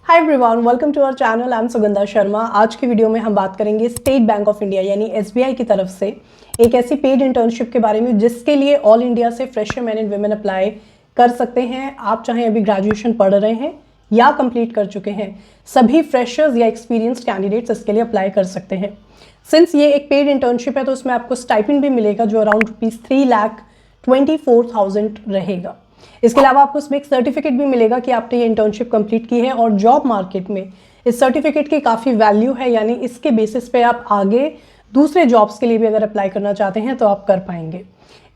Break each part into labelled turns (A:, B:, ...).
A: Hi everyone, welcome to our channel. I am Sugandha Sharma. आज की video में हम बात करेंगे स्टेट बैंक ऑफ इंडिया यानी SBI की तरफ से एक ऐसी पेड इंटर्नशिप के बारे में जिसके लिए ऑल इंडिया से fresher man and women apply कर सकते हैं। आप चाहे अभी ग्रेजुएशन पढ़ रहे हैं या कंप्लीट कर चुके हैं, सभी फ्रेशर्स या एक्सपीरियंस्ड कैंडिडेट्स इसके लिए अप्लाई कर सकते हैं। सिंस ये एक पेड इंटर्नशिप है तो इसमें आपको स्टाइपेंड भी मिलेगा जो अराउंड ₹3,24,000 रहेगा। इसके अलावा आपको इसमें एक सर्टिफिकेट भी मिलेगा कि आपने ये इंटर्नशिप कंप्लीट की है और जॉब मार्केट में इस सर्टिफिकेट की काफ़ी वैल्यू है, यानी इसके बेसिस पे आप आगे दूसरे जॉब्स के लिए भी अगर अप्लाई करना चाहते हैं तो आप कर पाएंगे।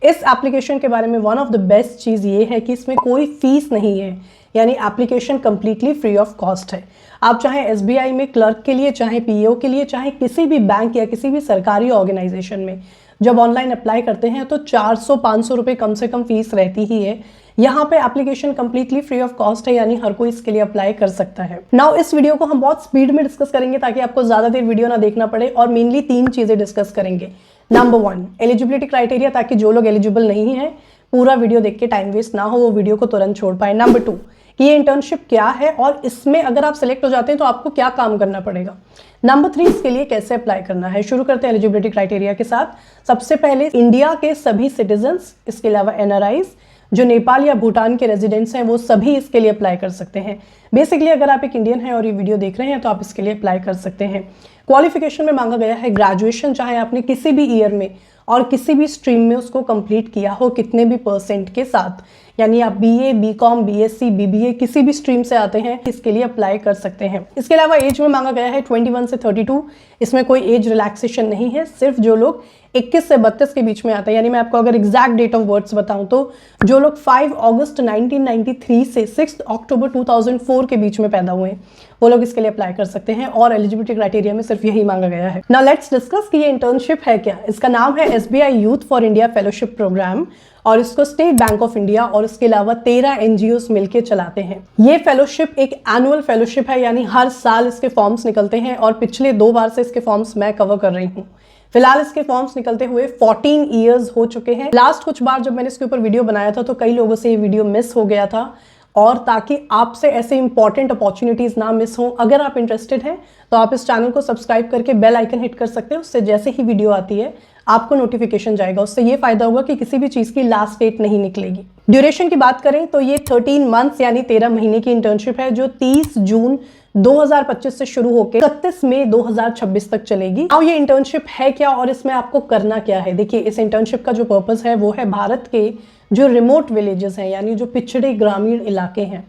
A: इस एप्लीकेशन के बारे में वन ऑफ द बेस्ट चीज़ ये है कि इसमें कोई फीस नहीं है, यानी application completely free of cost है। आप चाहे SBI में क्लर्क के लिए, चाहे PO के लिए, चाहे किसी भी बैंक या किसी भी सरकारी ऑर्गेनाइजेशन में जब ऑनलाइन अप्लाई करते हैं तो 400-500 रुपये कम से कम फीस रहती ही है। यहाँ पे application completely free of cost है, यानी हर कोई इसके लिए अप्लाई कर सकता है। नाउ इस वीडियो को हम बहुत स्पीड में डिस्कस करेंगे ताकि आपको ज़्यादा देर वीडियो ना देखना पड़े, और मेनली 3 चीज़ें डिस्कस करेंगे। नंबर 1, एलिजिबिलिटी क्राइटेरिया, ताकि जो लोग एलिजिबल नहीं है पूरा वीडियो देख के टाइम वेस्ट ना हो, वो वीडियो को तुरंत छोड़ पाए। नंबर 2, कि ये इंटर्नशिप क्या है और इसमें अगर आप सिलेक्ट हो जाते हैं तो आपको क्या काम करना पड़ेगा। नंबर 3, इसके लिए कैसे अप्लाई करना है। शुरू करते हैं एलिजिबिलिटी क्राइटेरिया के साथ। सबसे पहले इंडिया के सभी सिटीजन्स, इसके अलावा NRIs जो नेपाल या भूटान के रेजिडेंट्स हैं, वो सभी इसके लिए अप्लाई कर सकते हैं। बेसिकली अगर आप एक इंडियन हैं और ये वीडियो देख रहे हैं तो आप इसके लिए अप्लाई कर सकते हैं। क्वालिफिकेशन में मांगा गया है ग्रेजुएशन, चाहे आपने किसी भी ईयर में और किसी भी स्ट्रीम में उसको कंप्लीट किया हो, कितने भी परसेंट के साथ, यानी आप BA, BCom, BSc, BBA किसी भी स्ट्रीम से आते हैं इसके लिए अप्लाई कर सकते हैं। इसके अलावा एज में मांगा गया है 21 से 32। इसमें कोई एज रिलैक्सेशन नहीं है, सिर्फ जो लोग 21 से 32 के बीच में आते हैं, यानी मैं आपको अगर एग्जैक्ट डेट ऑफ बर्थ बताऊं तो जो लोग 5 अगस्त 1993 से 6 अक्टूबर 2004 के बीच में पैदा हुए हैं वो लोग इसके लिए अप्लाई कर सकते हैं, और एलिजिबिलिटी क्राइटेरिया में सिर्फ यही मांगा गया है। नाउ लेट्स डिस्कस कि ये इंटर्नशिप है क्या। इसका नाम है SBI youth for India fellowship programme, और इसको स्टेट बैंक ऑफ इंडिया और इसके अलावा 13 NGOs मिलकर चलाते हैं। ये फेलोशिप एक एनुअल फेलोशिप है, यानी हर साल इसके फॉर्म्स निकलते हैं, और पिछले 2 बार से इसके फॉर्म्स मैं कवर कर रही हूँ। फिलहाल इसके फॉर्म्स निकलते हुए 14 ईयर्स हो चुके हैं। लास्ट कुछ बार जब मैंने इसके ऊपर वीडियो बनाया था तो कई लोगों से ये वीडियो मिस हो गया था, और ताकि आपसे ऐसे इंपॉर्टेंट अपॉर्चुनिटीज़ ना मिस हो, अगर आप इंटरेस्टेड हैं तो आप इस चैनल को सब्सक्राइब करके बेल आइकन हिट कर सकते हैं। उससे जैसे ही वीडियो आती है आपको नोटिफिकेशन जाएगा। उससे ये फायदा होगा कि किसी भी चीज़ की लास्ट डेट नहीं निकलेगी। ड्यूरेशन की बात करें तो ये 13 मंथ्स यानी 13 महीने की इंटर्नशिप है, जो 30 जून 2025 से शुरू होकर 31 मई 2026 तक चलेगी। अब ये इंटर्नशिप है क्या और इसमें आपको करना क्या है। देखिए, इस इंटर्नशिप का जो पर्पस है वो है भारत के जो रिमोट विलेजेस हैं, यानी जो पिछड़े ग्रामीण इलाके हैं,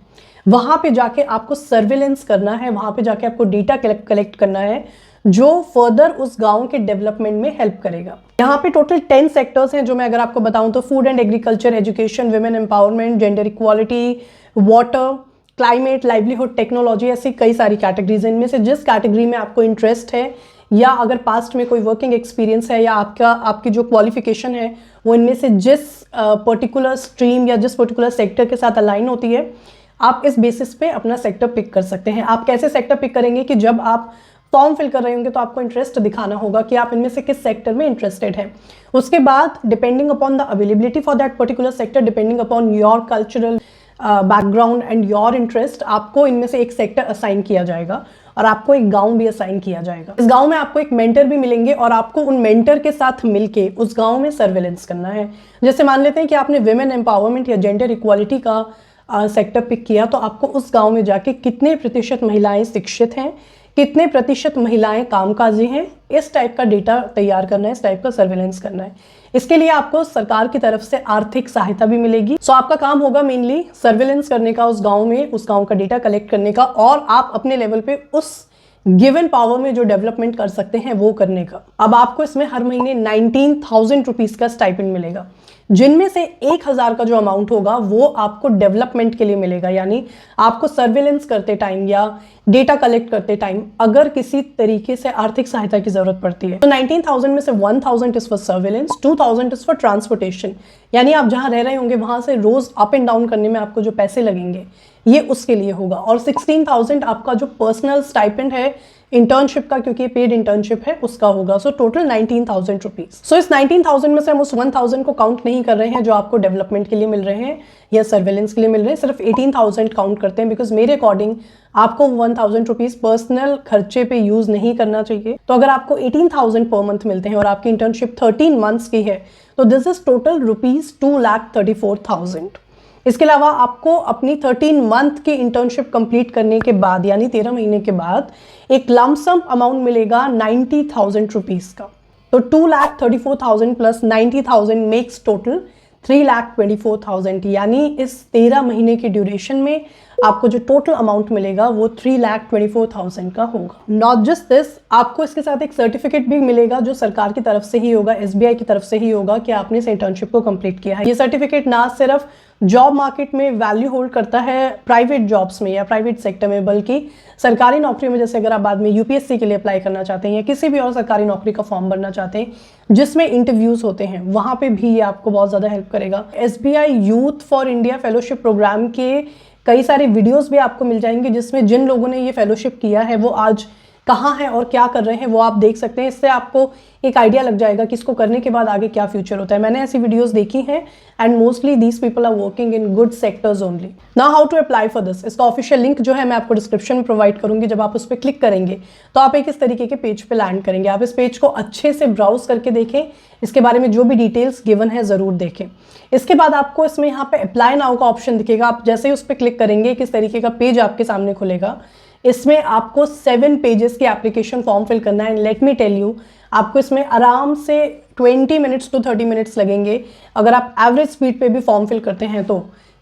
A: वहां पे जाके आपको सर्विलेंस करना है, वहां पे जाके आपको डेटा कलेक्ट करना है जो फर्दर उस गांव के डेवलपमेंट में हेल्प करेगा। यहाँ पे टोटल 10 सेक्टर्स हैं जो मैं अगर आपको बताऊं तो food and agriculture, education, women empowerment, gender equality, water, climate, livelihood, technology, ऐसी कई सारी कैटेगरीज हैं। इनमें से जिस कैटेगरी में आपको इंटरेस्ट है, या अगर पास्ट में कोई वर्किंग एक्सपीरियंस है, या आपकी जो क्वालिफिकेशन है वो इनमें से जिस पर्टिकुलर स्ट्रीम या जिस पर्टिकुलर सेक्टर के साथ अलाइन होती है, आप इस बेसिस पे अपना सेक्टर पिक कर सकते हैं। आप कैसे सेक्टर पिक करेंगे कि जब आप फॉर्म फिल कर रहे होंगे तो आपको इंटरेस्ट दिखाना होगा कि आप इनमें से किस सेक्टर में इंटरेस्टेड हैं। उसके बाद depending upon the availability for that particular sector, depending upon your cultural background and your interest, आपको इनमें से एक सेक्टर असाइन किया जाएगा और आपको एक गांव भी असाइन किया जाएगा। इस गांव में आपको एक मेंटर भी मिलेंगे और आपको उन मेंटर के साथ मिलके उस गांव में सर्वेलेंस करना है। जैसे मान लेते हैं कि आपने विमेन एम्पावरमेंट या जेंडर इक्वालिटी का सेक्टर पिक किया, तो आपको उस गांव में जाके कितने प्रतिशत महिलाएं शिक्षित हैं, कितने प्रतिशत महिलाएं कामकाजी हैं, इस टाइप का डेटा तैयार करना है, इस टाइप का सर्वेलेंस करना है। इसके लिए आपको सरकार की तरफ से आर्थिक सहायता भी मिलेगी। सो आपका काम होगा मेनली सर्वेलेंस करने का उस गांव में, उस गांव का डेटा कलेक्ट करने का, और आप अपने लेवल पे उस गिवन पावर में जो डेवलपमेंट कर सकते हैं वो करने का। अब आपको इसमें हर महीने 19,000 रुपीज का स्टाइपेंड मिलेगा, जिनमें से 1,000 का जो अमाउंट होगा वो आपको डेवलपमेंट के लिए मिलेगा। यानी आपको सर्वेलेंस करते टाइम या डेटा कलेक्ट करते टाइम अगर किसी तरीके से आर्थिक सहायता की जरूरत पड़ती है तो 19,000 में से 1,000 is for surveillance, 2,000 is for transportation, यानी आप जहां रह रहे होंगे वहां से रोज अप एंड डाउन करने में आपको जो पैसे लगेंगे ये उसके लिए होगा, और 16,000 आपका जो पर्सनल स्टाइपेंड है इंटर्नशिप का, क्योंकि पेड इंटर्नशिप है, उसका होगा। So total 19,000 rupees. सो इस 19,000 में से हम उस 1,000 को काउंट नहीं कर रहे हैं जो आपको डेवलपमेंट के लिए मिल रहे हैं या सर्वेलेंस के लिए मिल रहे हैं, सिर्फ 18,000 काउंट करते हैं, बिकॉज मेरे अकॉर्डिंग आपको 1,000 रुपीज पर्सनल खर्चे पे यूज नहीं करना चाहिए। तो अगर आपको 18,000 पर मंथ मिलते हैं और आपकी इंटर्नशिप 13 मंथ्स की है, तो दिस इज टोटल रुपीज 2,34,000। इसके अलावा आपको अपनी 13 मंथ की इंटर्नशिप कंप्लीट करने के बाद, यानी 13 महीने के बाद, एक लमसम अमाउंट मिलेगा 90,000 रुपीज का। तो 2,34,000 प्लस 90,000 मेक्स टोटल 3,24,000, यानी इस 13 महीने की ड्यूरेशन में आपको जो टोटल अमाउंट मिलेगा वो 3,24,000 का होगा। नॉट जस्ट दिस, आपको इसके साथ एक सर्टिफिकेट भी मिलेगा जो सरकार की तरफ से ही होगा, SBI की तरफ से ही होगा कि आपने इस इंटर्नशिप को कंप्लीट किया है। ये सर्टिफिकेट ना सिर्फ जॉब मार्केट में वैल्यू होल्ड करता है प्राइवेट जॉब्स में या प्राइवेट सेक्टर में, बल्कि सरकारी नौकरियों में, जैसे अगर आप बाद में UPSC के लिए अप्लाई करना चाहते हैं या किसी भी और सरकारी नौकरी का फॉर्म भरना चाहते हैं जिसमें इंटरव्यूज होते हैं, वहां पे भी ये आपको बहुत ज़्यादा हेल्प करेगा। SBI youth for India fellowship programme के कई सारे वीडियोस भी आपको मिल जाएंगे जिसमें जिन लोगों ने ये फेलोशिप किया है वो आज कहाँ हैं और क्या कर रहे हैं वो आप देख सकते हैं। इससे आपको एक आइडिया लग जाएगा कि इसको करने के बाद आगे क्या फ्यूचर होता है। मैंने ऐसी वीडियोस देखी हैं and mostly these people are working in good sectors only. Now how to apply for this, इसका ऑफिशियल लिंक जो है मैं आपको डिस्क्रिप्शन में प्रोवाइड करूंगी। जब आप उस पर क्लिक करेंगे तो आप एक इस तरीके के पेज पे लैंड करेंगे। आप इस पेज को अच्छे से ब्राउज करके देखें, इसके बारे में जो भी डिटेल्स गिवन है ज़रूर देखें। इसके बाद आपको इसमें यहाँ पे अप्लाई नाउ का ऑप्शन दिखेगा। आप जैसे ही उस पर क्लिक करेंगे किस तरीके का पेज आपके सामने खुलेगा। इसमें आपको 7 पेजेस की एप्लीकेशन फॉर्म फिल करना है। And let me tell you, आपको इसमें आराम से 20 मिनट्स टू 30 मिनट्स लगेंगे अगर आप एवरेज स्पीड पे भी फॉर्म फिल करते हैं तो,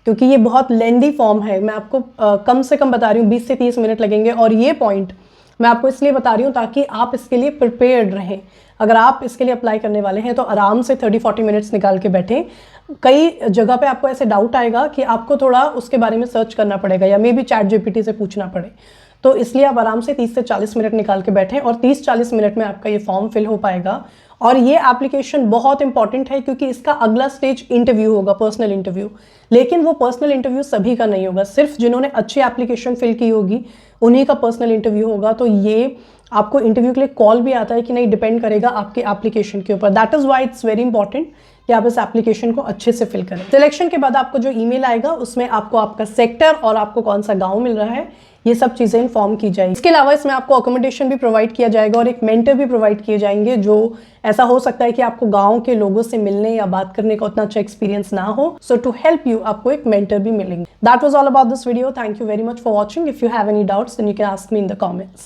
A: क्योंकि ये बहुत लेंदी फॉर्म है। मैं आपको कम से कम बता रही हूँ 20 से 30 मिनट लगेंगे। और ये पॉइंट मैं आपको इसलिए बता रही हूँ ताकि आप इसके लिए प्रिपेयर्ड रहें। अगर आप इसके लिए अप्लाई करने वाले हैं तो आराम से 30-40 मिनट्स निकाल के बैठें। कई जगह पे आपको ऐसे डाउट आएगा कि आपको थोड़ा उसके बारे में सर्च करना पड़ेगा या मे बी ChatGPT से पूछना पड़े, तो इसलिए आप आराम से 30 से 40 मिनट निकाल के बैठें और 30-40 मिनट में आपका ये फॉर्म फिल हो पाएगा। और ये एप्लीकेशन बहुत इंपॉर्टेंट है क्योंकि इसका अगला स्टेज इंटरव्यू होगा, पर्सनल इंटरव्यू। लेकिन वो पर्सनल इंटरव्यू सभी का नहीं होगा, सिर्फ जिन्होंने अच्छी एप्लीकेशन फिल की होगी उन्हीं का पर्सनल इंटरव्यू होगा। तो ये आपको इंटरव्यू के लिए कॉल भी आता है कि नहीं, डिपेंड करेगा आपके एप्लीकेशन के ऊपर। That is why it's very important कि आप इस एप्लीकेशन को अच्छे से फिल करें। सिलेक्शन के बाद आपको जो ईमेल आएगा उसमें आपको आपका सेक्टर और आपको कौन सा गांव मिल रहा है ये सब चीज़ें इन्फॉर्म की जाएगी। इसके अलावा इसमें आपको अकोमोडेशन भी प्रोवाइड किया जाएगा और एक मेंटर भी प्रोवाइड किए जाएंगे। जो ऐसा हो सकता है कि आपको गांव के लोगों से मिलने या बात करने का उतना अच्छा एक्सपीरियंस ना हो, सो टू हेल्प यू आपको एक मेंटर भी मिलेंगे। That was all about this video. Thank you very much for watching. If you have any doubts then you can ask me in the comments.